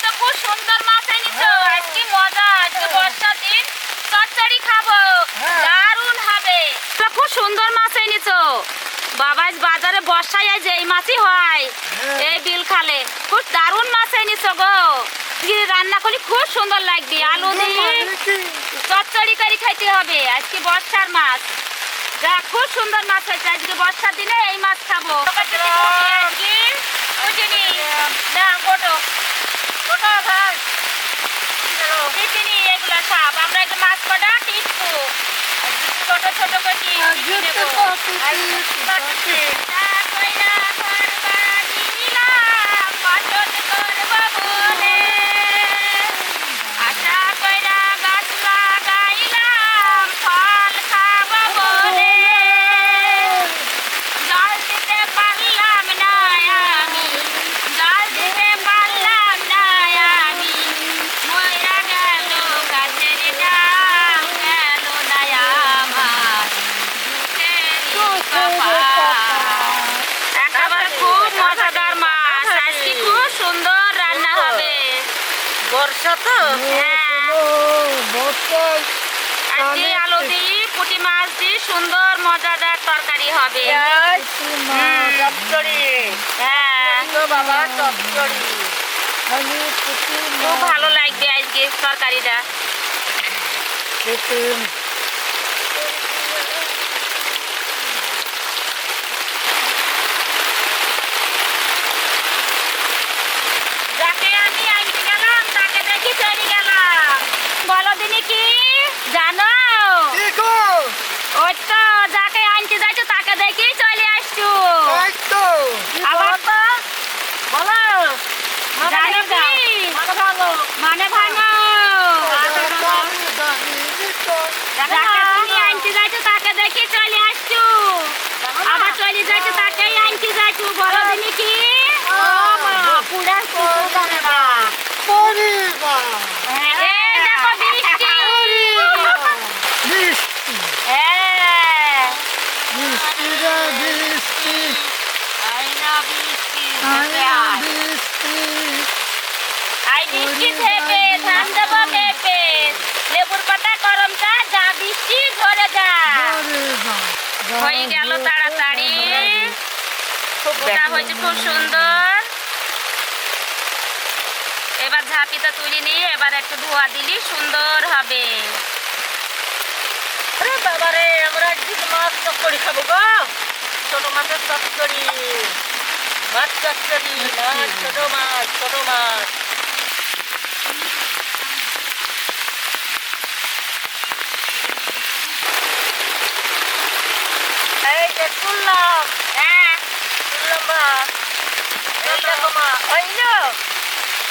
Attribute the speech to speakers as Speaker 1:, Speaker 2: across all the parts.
Speaker 1: তো খুব সুন্দর মাছ এনেছো, আজকে মজা, আজকে বর্ষার দিন চচ্চড়ি খাবো, দারুণ হবে। খুব সুন্দর মাছ এনেছো বাবা, বাজারে বর্ষায় যে এই মাছই হয় এই বিল খালে, খুব দারুণ মাছ এনেছো গো। রান্না করলে খুব সুন্দর লাগবে, আলু দিয়ে চচ্চড়ি করে খাইতে হবে, আজকে বর্ষার মাছ। যা খুব সুন্দর মাছ হয়েছে, আজকে বর্ষার দিনে এই মাছ খাবো। এগুলা সব আমরা একটু মাছ কটা টিপবো, ছোট ছোট
Speaker 2: বর্ষা তো
Speaker 1: আজকে আলু দিয়ে পুঁটি মাছ দিয়ে সুন্দর মজাদার তরকারি হবে।
Speaker 2: বাবা চচ্চড়ি
Speaker 1: খুব ভালো লাগবে আজকে তরকারিটা। যাকে আমি আনতে গেলাম তাকে দেখি চলে গেলাম। বলো দিনি কি জানো, ওই তো যাকে আনতে যাচ্ছ তাকে দেখি চলে আসছো। আবার তো বলো জানো কি মানে ভাঙো, যাকে তুমি আনতে যাচ্ছ তাকে দেখি চলে আসছো, আবার চলে যাচ্ছ তাকেই আনতে যাচ্ছ। বলো দিনি কি লেবুর পাতা গরম চা, যা বৃষ্টি ঝরে যা। হয়ে গেল তাড়াতাড়ি, ওটা হয়েছে খুব সুন্দর। এবার ঝাঁপিটা তুলে নিয়ে এবার একটু ধোয়া দিলি সুন্দর হবে।
Speaker 2: বাবারে আমরা একদিন মাছ চচ্চড়ি খাবো গো, ছোট মাছের চচ্চড়ি, মাছ চচ্চড়ি, মাছ ছোট মাছ এই যে তুললাম, তুললাম মাছ, এই দেখো মাছ হইল,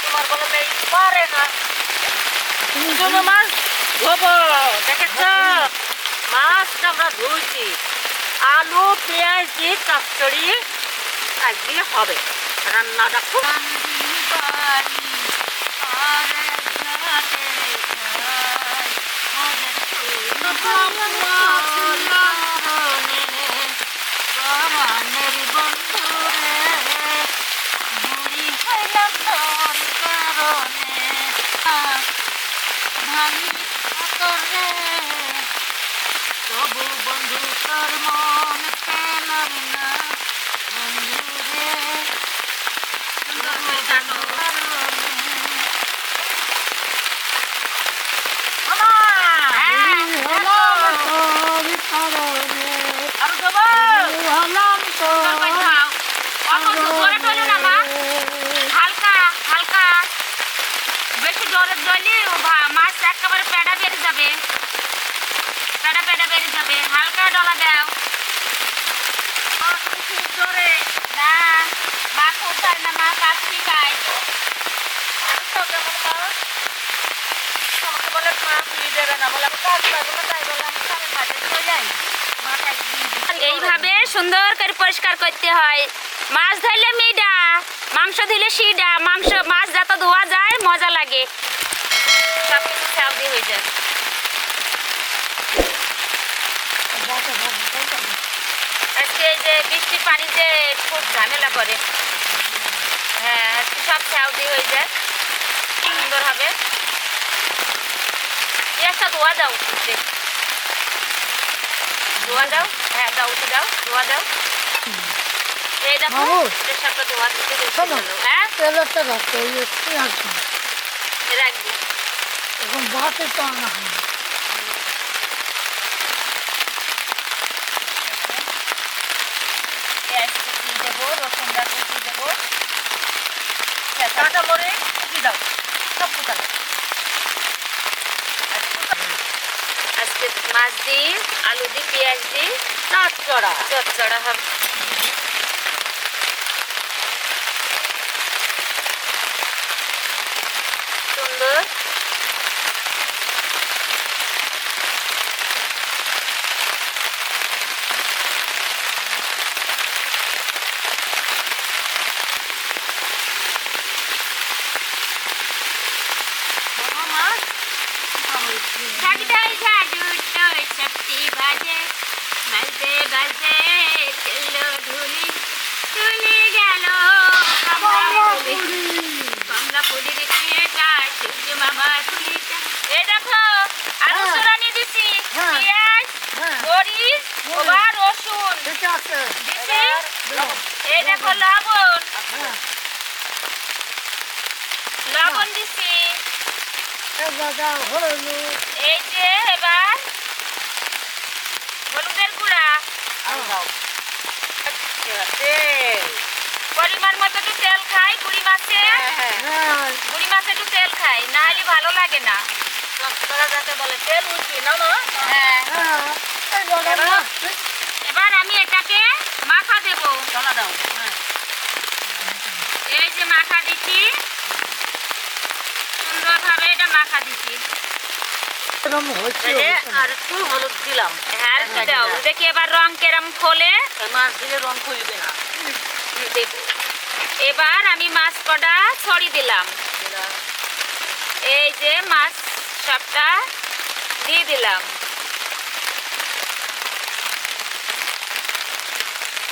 Speaker 2: তোমার বলে মেয়ে পারে না, ছোট মাছ ধোবো, দেখেছ মাছটা আমরা ধুইছি, আলু পেঁয়াজ দিয়ে চচ্চড়ি আজকে হবে, রান্নাটা খুব তবু বন্ধু তোর মন পেলাম না, বন্ধু রে হালকা হালকা, বেশি জোরে জলে মাছ একেবারে পেড়া বেরিয়ে যাবে, পেড়া বেরিয়ে যাবে, হালকা ডলা দাও। জোরে না, মা কোথায় না, মা কাজ শিখায়। আমাকে বলে মা দিয়ে দেবে না, বলে আমি কাজ পাবো না, তাই বলে আমি স্বামী ভাজে চলে যাই। এইভাবে সুন্দর করে পরিষ্কার করতে হয়। মাছ ধরলে মিডা, মাংস ধরলে সিডা, মাছ যত ধোয়া যায় মজা লাগে, সব কিছু চাউদি হয়ে যায়। আজকে এই যে বৃষ্টির পানি যে খুব ঝামেলা করে, হ্যাঁ
Speaker 1: সব সাউদি হয়ে যায়, সুন্দর হবে। পেঁয়াজটা ধোয়া দাও, ধোয়া দাও, হ্যাঁ দাও, উঠে দাও, ধোয়া দাও। এই দেখো
Speaker 3: বাবু।
Speaker 1: প্রেশারটা ধোয়া দিতে
Speaker 3: শোনো।
Speaker 1: হ্যাঁ
Speaker 3: তেলেরটা রাখতে ওই পেঁয়াজ
Speaker 1: রাখবি।
Speaker 3: এখন ভাতে তো আনা হয় না।
Speaker 1: পেঁয়াজ কুচি দেবো, রসুনটা কুচি দেবো, কাঁচা মরিচ কুচি দাও, সব কুচানো। আজকে মাছ দিই, আলু দিই, পেঁয়াজ দিই, চচ্চড়া চচ্চড়া হবে। সুন্দর। ঝাগদাই ঝাড়ুর তোর শক্তি বাজে, বাজতে বাজতে চললো ধুলি, তুলে গেল কমলা ফুলির কুড়িটা, সূর্য মামা কুড়িটা। এই দেখো আলু
Speaker 3: হ্যাঁ।
Speaker 1: চোরানি দিছি,
Speaker 3: হ্যাঁ।
Speaker 1: পেঁয়াজ,
Speaker 3: হ্যাঁ।
Speaker 1: মরিচ, ওবার রসুন
Speaker 3: ঠিক আছে।
Speaker 1: দিছি।
Speaker 3: দাও।
Speaker 1: এই দেখো লবণ,
Speaker 3: হ্যাঁ।
Speaker 1: লবণ দিছি।
Speaker 3: এবার দাও হলুদ।
Speaker 1: এই যে এবার হলুদের গুঁড়া, পরিমাণ মতো একটু তেল খাই বুড়ি মাছে,
Speaker 3: হ্যাঁ।
Speaker 1: বুড়ি মাছে একটু তেল খাই, না হলে ভালো লাগে না। যাতে বলে তেল উঠবে না, হ্যাঁ।
Speaker 3: হ্যাঁ। এবার মাছ।
Speaker 1: এবার আমি এটাকে মাখা দেবো। চলা দাও। এই যে মাখা দিচ্ছি, সুন্দরভাবে এটা মাখা দিচ্ছি।
Speaker 3: এরকম হচ্ছে
Speaker 4: আর একটু হলুদ দিলাম,
Speaker 1: হ্যাঁ আর কি দাও, দেখি এবার রং কেরম খোলে।
Speaker 4: মাছ দিলে রং খুলবে না।
Speaker 1: দেব। এবার আমি মাছ কটা ছড়ি দিলাম, এই যে মাছ সবটা দিয়ে দিলাম।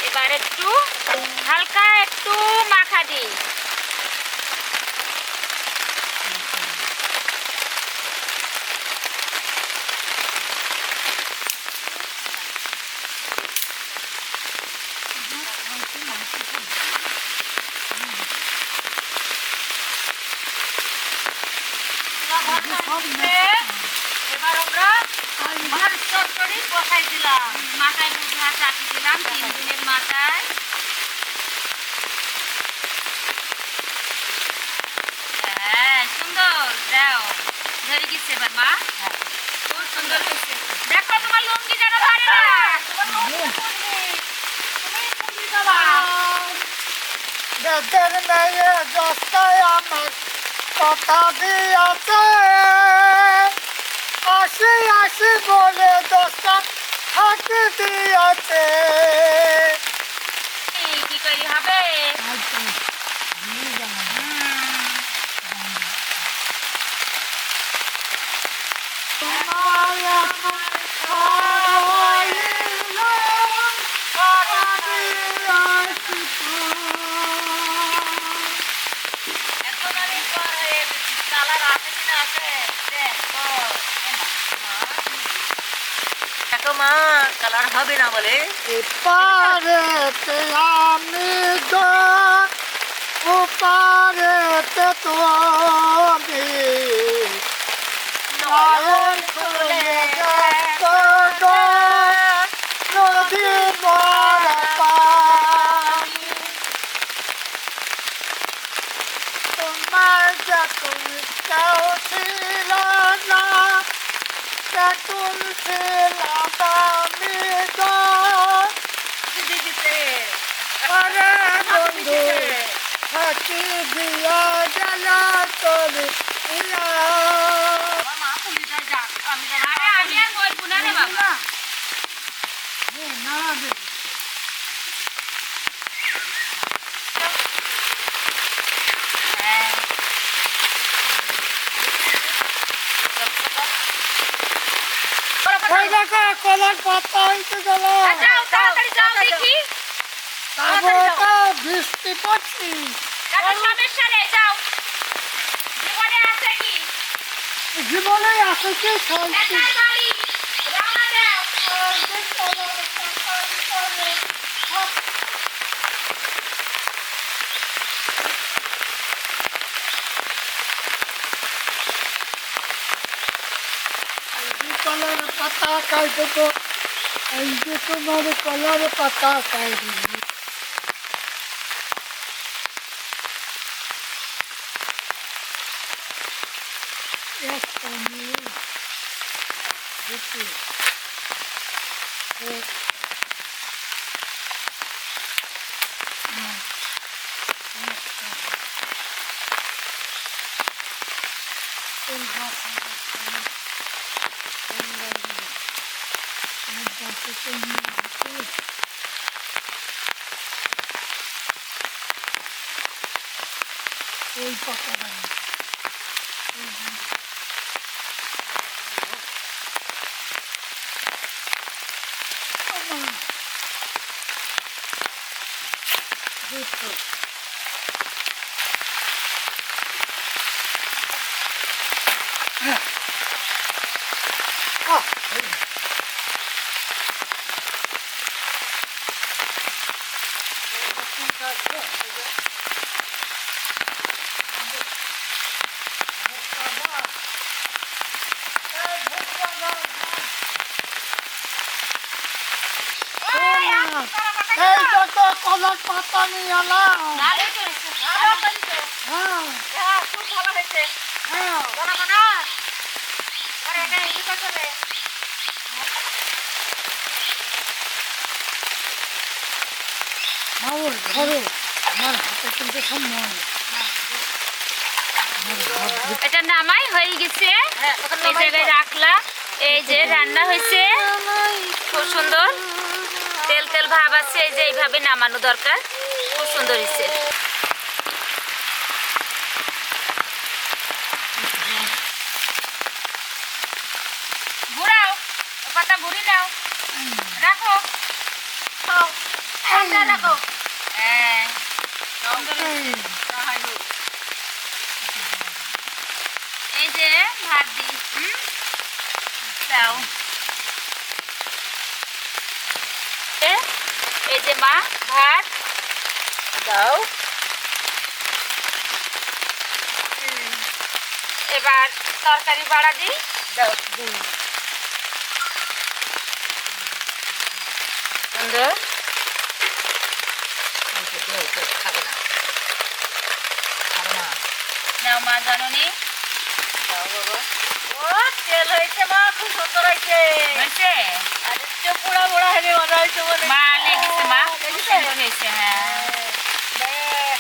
Speaker 1: এবার একটু হালকা একটু মাখা দিই।
Speaker 4: এবার আমরা মাছ চচ্চড়ি বসাই দিলাম।
Speaker 1: মাথায় বুঝা চাকি দিলাম 3 দিনের মাথায়। হ্যাঁ সুন্দর দাও, ধরে গেছে এবার মা, খুব সুন্দর হয়েছে। দেখো তোমার লুঙ্গি যেন ধরে না।
Speaker 3: যাদের মেয়ে দশটায় আমার কথা দিয়েছে, আসি আসি বলে দশটা ফাঁকি দিয়েছে।
Speaker 1: কি কইলি হবে?
Speaker 4: এখন আমি কালার আছে কিনা আছে দেখো মা, কালার হবে না বলে
Speaker 3: এপারেতে আমি গো, ওপারেতে তুমি, নয়ন খুলে দেখো গো, নদী ভরা পানি। তোমার যখন কেউ ছিল না, তখন ছিলাম আমি গো। আরে বন্ধু, ফাঁকি দিয়া গেল তোর ইয়া।
Speaker 4: মা পুলিটা যাক, আমি
Speaker 1: আরে আমি আর বলবো না রে বাবা। হ্যাঁ
Speaker 3: ওই দেখো কলার পাতা হইতে গেল।
Speaker 1: যাও তাড়াতাড়ি যাও দেখি।
Speaker 3: তারপর তো বৃষ্টি পড়ছি।
Speaker 1: তাতে সমস্যা নেই, যাও। জীবনে আছে কি?
Speaker 3: জীবনে আছে কি শান্তি
Speaker 1: একার বাড়ি, রওনা দাও।
Speaker 3: কলার পাতা খাইতে তো এই যে তোমার কলার পাতা খাইবে একটা মেয়ে দুটি এক তিন হাত ওই পাতা দুটো এই যত কলার পাতা নিয়ে এলাম
Speaker 1: ভালোই করেছো, ভালো করেছো।
Speaker 3: হ্যাঁ
Speaker 1: হ্যাঁ, খুব ভালো হয়েছে।
Speaker 3: হ্যাঁ
Speaker 1: বড় কথা। আরে, এটা ইটা চলে।
Speaker 3: মাওর ধরো আমার হাতে কিন্তু সব মনে
Speaker 1: এটা নামাই হয়ে গেছে, এই জায়গায় রাখলাম। এই যে রান্না হয়েছে, খুব সুন্দর তেল তেল ভাব আছে। এই যে এইভাবে নামানো দরকার, খুব সুন্দর হয়েছে। ঘুরাও, ও পাতা ঘুরি নাও, রাখো, খাও, ঠান্ডা রাখো। হ্যাঁ, সুন্দর হয়েছে। এই যে ভাত দিই, দাও। এই যে মা ভাত দাও। এবার তরকারি বাড়া দিই, দাও। সুন্দর। নাও মা জাননি,
Speaker 4: ও তেল হয়েছে মা, খুব সুন্দর হয়েছে।
Speaker 1: হয়েছে?
Speaker 4: আর একটু পোড়া পোড়া হবে মনে হয়েছে বলে।
Speaker 1: মা লেগেছে, মা খুব সুন্দর হয়েছে। হ্যাঁ,
Speaker 4: দেখ,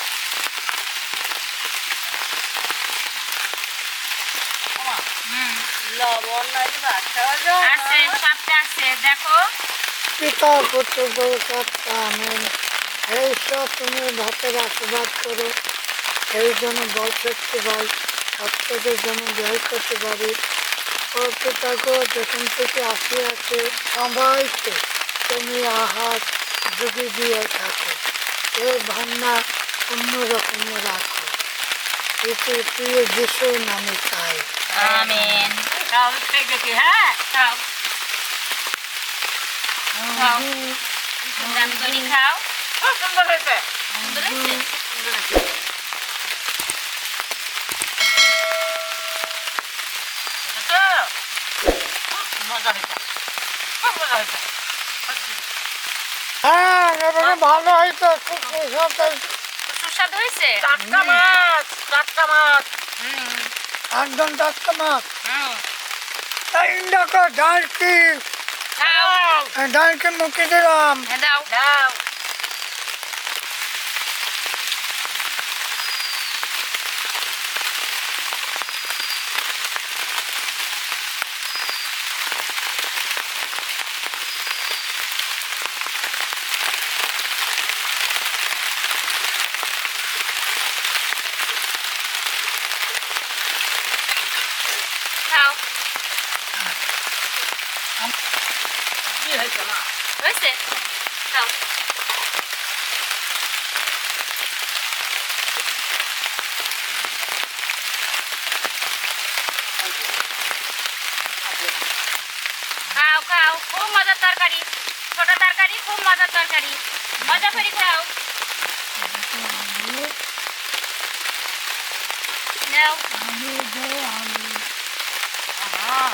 Speaker 4: লবণ নাই ভাত খাওয়া যায়
Speaker 1: আছে, সবটা আছে, দেখো।
Speaker 3: পিতা পুত্র গৌরবটা আমেন এইসব তুমি ভাতের আশীর্বাদ করো এই জন্য বল শক্তি বল সত্যদের জন্য জয় করতে পারি ও পিতা গো যেখান থেকে আসি আছে সবাইকে তুমি আহার যুগে দিয়ে থাকো এই ভান্না অন্যরকম রাখো এতে প্রিয় যিশুর নামে চাই
Speaker 1: আমিন।
Speaker 4: খাও, খেয়ে দেখি, হ্যাঁ
Speaker 1: খাও, খাও। দামি করে খাও।
Speaker 4: খুব সুন্দর হয়েছে।
Speaker 1: সুন্দর হয়েছে?
Speaker 4: সুন্দর হয়েছে। এটা তো খুব মজা হয়েছে, খুব মজা হয়েছে।
Speaker 3: হ্যাঁ এবারে ভালো হয়েছে খুব সুস্বাদু
Speaker 1: সুস্বাদু হয়েছে?
Speaker 4: টাটকা মাছ, টাটকা মাছ।
Speaker 3: একদম টাটকা মাছ
Speaker 1: হুম,
Speaker 3: তাই দেখো ডালকি
Speaker 1: খাও।
Speaker 3: ডালকি মুখে দিলাম
Speaker 1: হ্যাঁ, দাও।
Speaker 4: দাও।
Speaker 1: খাও।
Speaker 4: কি হয়েছে মা?
Speaker 1: হয়েছে? খাও।
Speaker 2: মজার তরকারি, ছোট তরকারি, খুব মজার তরকারি। মজা করে খাও। নাও।
Speaker 3: আমি যে আমি
Speaker 4: হ্যাঁ